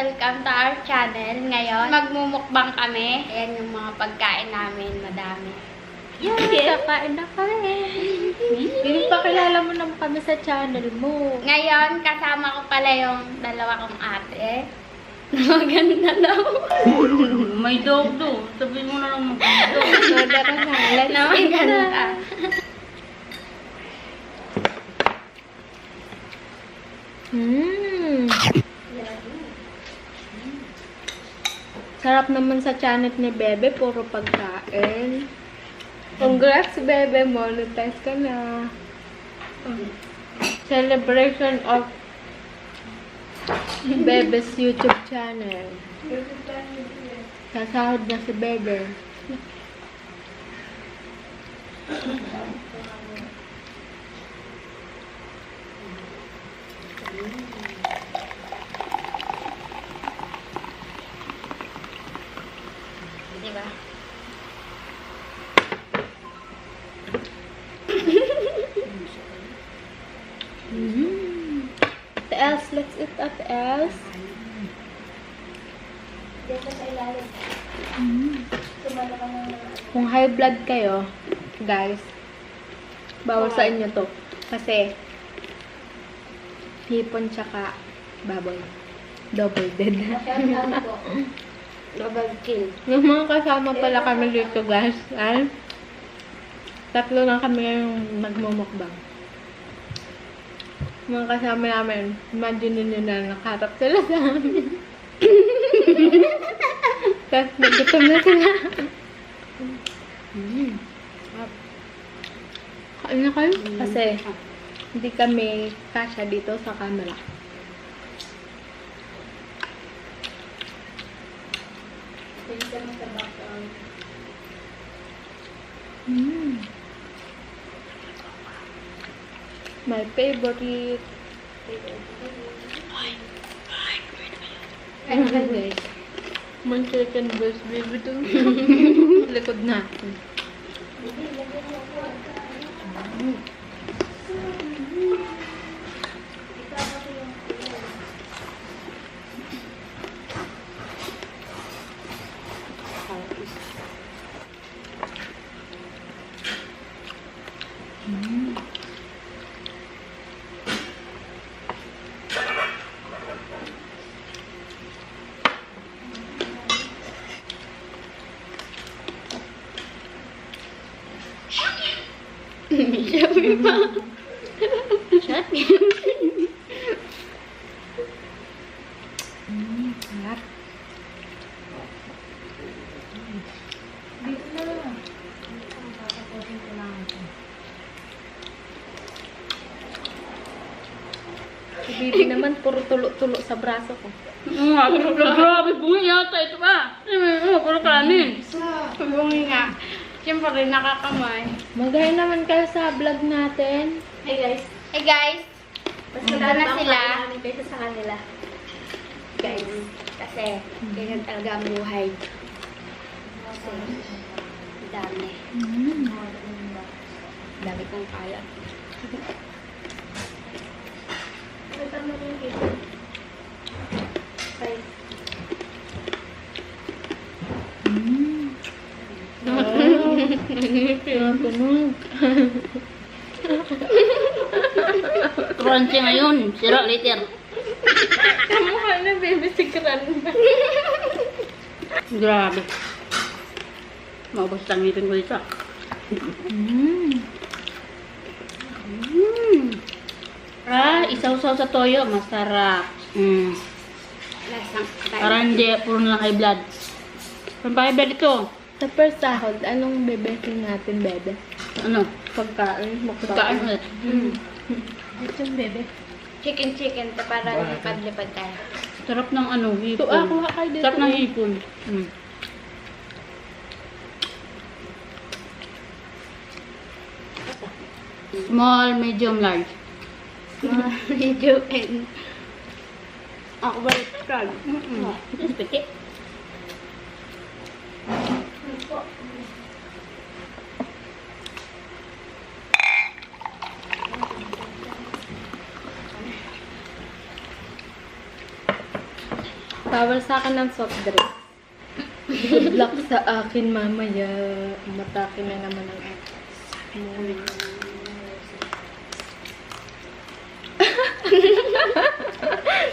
Welcome to our channel. Ngayon, magmumukbang kami. Ayan yung mga pagkain namin, madami. Kakain na kami. Hindi pa kilala mo naman kami sa channel mo. Ngayon, kasama ko pala yung dalawa kong ate. Maganda daw. May dog do. Sabihin mo na lang mag-dog. Wala ka na. Na maganda. Sarap naman sa channel ni Bebe. Puro pagkain. Congrats, Bebe. Monetize ka na. Celebration of Bebe's YouTube channel. Sasahod na si Bebe. Diba? Ate Els, let's eat Ate Els. Kung high blood kayo, guys, bawal sa inyo to. Kasi, hipon tsaka baboy. Double dead. Double kill. Yung mga kasama pala kami dito, guys. Ay, tatlo na kami yung nagmumukbang. Mga kasama namin, imagine nyo na nakaharap sila sa amin. Tapos nagutom na sila. Kain na kayo? Kasi hindi kami kasya dito sa camera. My favorite. Ano ba guys? Man chicken breast baby to. Likod natin. Sabi pa. Sarap. Si Bibi naman puro tulo-tulo sa braso ko. Grabe, bungi yata ito ba? Puro kanin. Bungi nga. Siyempre, nakakamay. Magay naman kayo sa vlog natin. Hey guys. Hey guys. Punta na sila. Kaysa sa kanila. Guys. Kasi, ganyan talaga ang buhay. Kasi, dami. Dami kong kaya. Crunchy ngayon. Sira later. Kamukha na, baby, sigran na. Grabe. Maubos lang ngipin ko dito. Isaw-saw sa toyo. Masarap. Lasang Parang hindi, puro na lang high blood. Parang high blood ito. Sa first sahod, anong bebesin natin, Bebe? Ano? Pagkain, Pagkain ulit. Ito yung Bebe. chicken para lipad-lipad tayo. Sarap ng ano, hipon. Ito, kuha kayo dito. Sarap ng hipon. Small, medium, large. Medyo and ako ba crab? Yes, peke. Bawal sa akin ng soft drink. Good luck sa akin mamaya. Matake na naman ang akin.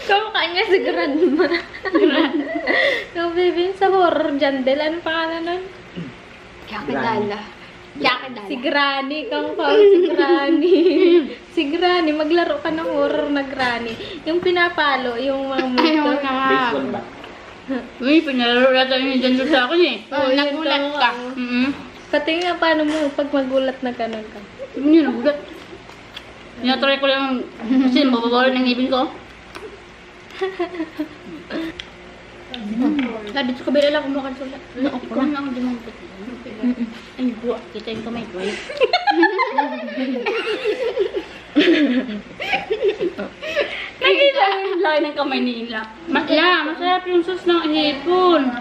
Kamukha niya si Grandma. Yung baby sa horror dyan, Del. Ano pangalan nun? Kakadala. Si Granny. Kamukha ko si Granny. Si Granny. Maglaro ka ng horror na Granny. Yung pinapalo, yung mga Ayaw multo. na. Baseball ba? Uy, pinalaro yata yung dyan sa akin eh. Oh, yun Nagulat kamukha ka. ko. Pati Pati nga, paano mo pag magulat na ganun ka? Hindi na nagulat. Tinatry ko lang kasi mababawal ng ngipin ko. Dito ko bila lang kumukan sula. Ikaw na ako dumangkot. Ay, bro, kita yung kamay ko eh. Nakita mo yung laki ng kamay ni Ila. Masarap yung sauce ng hipon.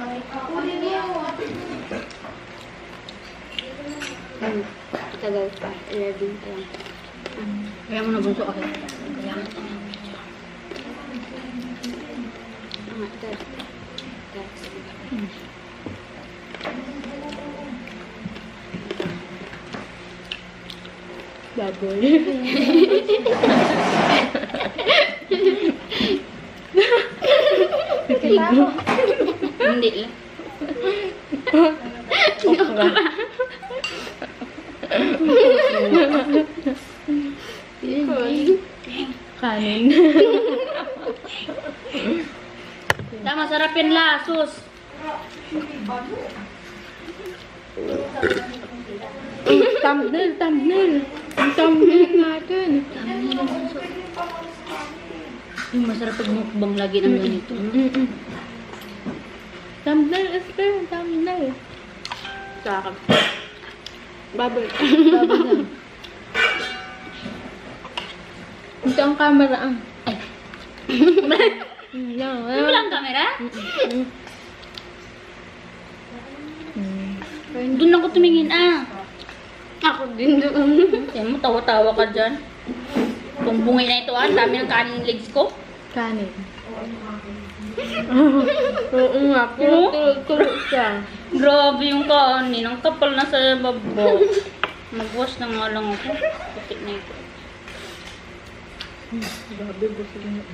Tagal pa. 11 pa lang. Kaya mo na bunso ako. Dad. Baboy. Hindi lang. Okra. Kanin. Tama, masarap yan la, sus. Thumbnail. Ang thumbnail natin. Yung masarap pag mukbang lagi ng ganito. Thumbnail, thumbnail. Sakap. Baboy. Baboy na. Ito ang camera ang. Yan. Walang camera? Doon ako tumingin Ako din doon. Kaya mo, tawa-tawa ka dyan. Kung bungay na ito dami ng kanin legs ko. Kanin. Oo nga, tulog siya. Grabe yung kanin. Ang kapal na sa babo. Mag-wash na nga lang ako. Putik na ito. Grabe, busog na.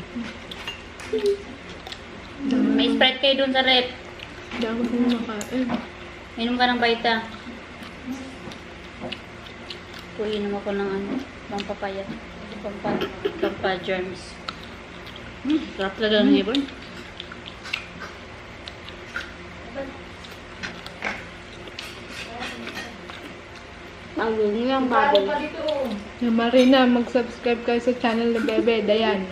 May Sprite kayo dun sa rep. Hindi ako kumakain. Inom ka ng baita. Inom ako ng pampapaya. Pampa-germs. Sarap talaga ng hipon. Ang yung baboy. Na Marina, mag-subscribe kayo sa channel ni Bebe, Dayan.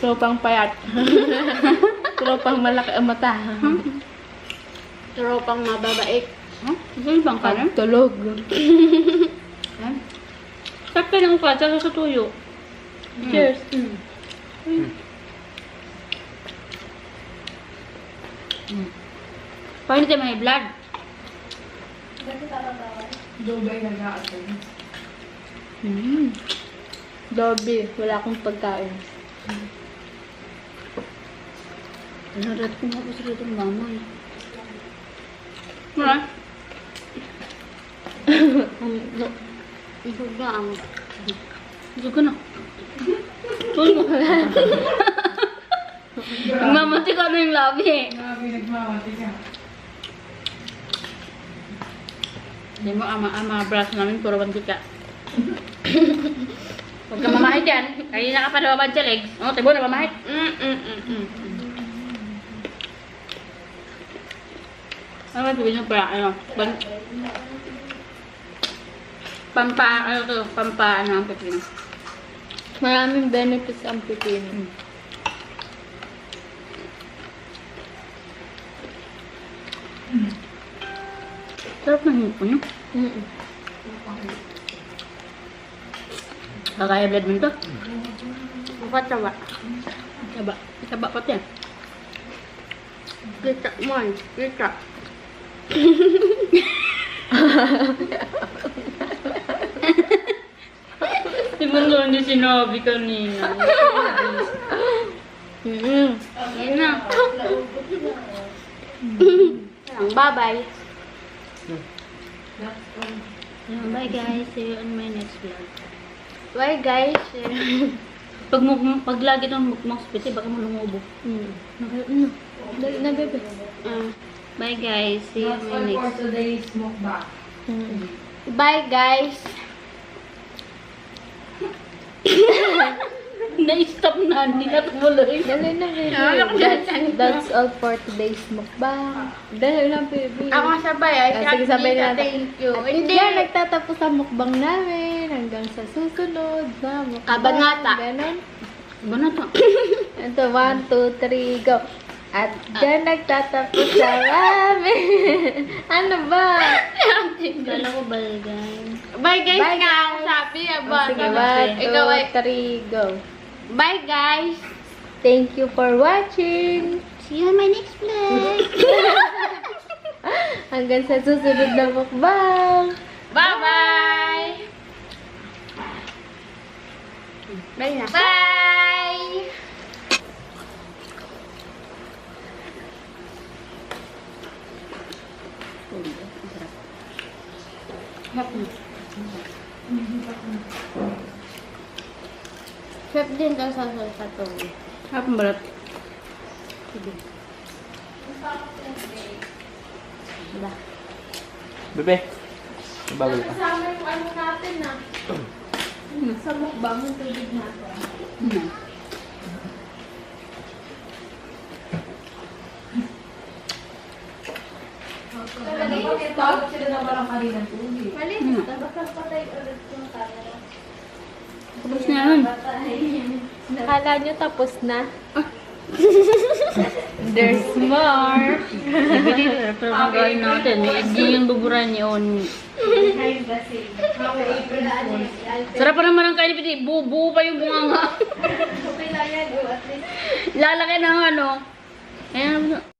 Tropang payat. Tropang malaki ang mata. Tropang mababait. Ano bang kanin? Tulog. Sarap kayo ng uklat sa tuyo. Cheers. Paano tayo may blood? Dobby, wala akong pagkain. Narat ko nga po sa itong mama eh. Wala? Isog na ang. Gusto ko na. Tuloy mo. Nagmamati ka na yung labi eh. Hindi mo, ama braso namin, puro mantika. Huwag ka mamahit yan. Kanina ka pa nababad sa legs. Oo, tibo na mamahit. Ano ba sabihin nyo para, pampa, ang pipino. Maraming benefits ang pipino. Sarap ng hipon nyo. Kagaya blood mo ito. Mataba. Taba pati yan. Kita mo. Kita. Di ba nga hindi sinabi kanina? Yan na. Bye-bye. Bye guys. See you on my next vlog. Bye guys. Pag lagi itong mukbang spiti, baka mo lumubo. Dali na, bebe. Bye guys. See you on my next. today's mukbang. Bye guys. Na-stop na. Hindi na tumuloy. Dali na, bebe. That's all for today's mukbang. Dali lang, bebe. Ako sabay ay Sige, sabay na natin. thank you. At Hindi. yan, nagtatapos ang mukbang namin hanggang sa susunod na mukbang. Kabanata. Ganon. Ba na to? Ito, 1, 2, 3, go. At dyan nagtatapos ang amin. Ano ba? Kala ko bye guys. Bye guys Bye, nga guys. ako sabi. Sige, Ikaw 1, ay. 2, 3, go. Bye guys. Thank you for watching. See you on my next vlog. Hanggang sa susunod na mukbang. Bye-bye. Bye na. Bye. Chef din daw sa to. Hapon balat. Bebe. Bago ka. Kasama yung ano natin na. Sa mukbang, yung tubig natin. Sila na parang kanina tubig. Malinis, nabakal patay ulit yung camera. Tapos na yan. Nakala nyo tapos na? There's more. Pero nagaling natin. Hindi yung buburan yun. Sarap pa naman ang kain. Bubu pa yung bunganga. Lalaki ng ano. Ayan.